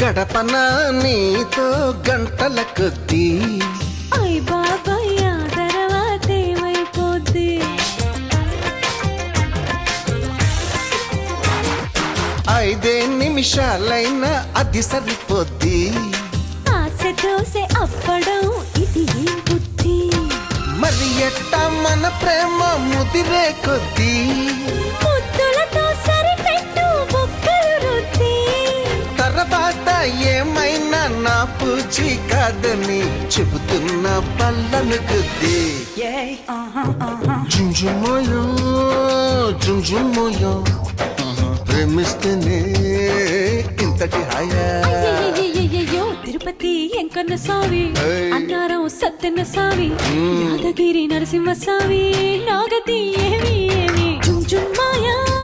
గడపన నీతో గంటల కొద్దీ అయ్ బాబాయ్ ఆ తర్వాత ఏమైపోద్ది 5 నిమిషాలైనా అది సరిపోద్ది ఆశ దోసె అప్పడం ఇది ఏం బుద్ధి మరి ఎట్ట మన ప్రేమ ముదిరే కొద్దీ ముద్దులతో సరిపెట్టు బొక్కలు రుద్ది తర్వాత ఏమైనా నా పూచి కాదని చెబుతున్న పళ్ళను గుద్ది జుంజుమోయో జుంజుమోయో ప్రేమిస్తేనే ఇంతటి హాయా అయ్యయ్యయ్యయ్యో తిరుపతి ఎంకన్న స్వామి అన్నారం సత్యన్న స్వామి యాదగిరి నరసింహ స్వామి నాగతి ఏమి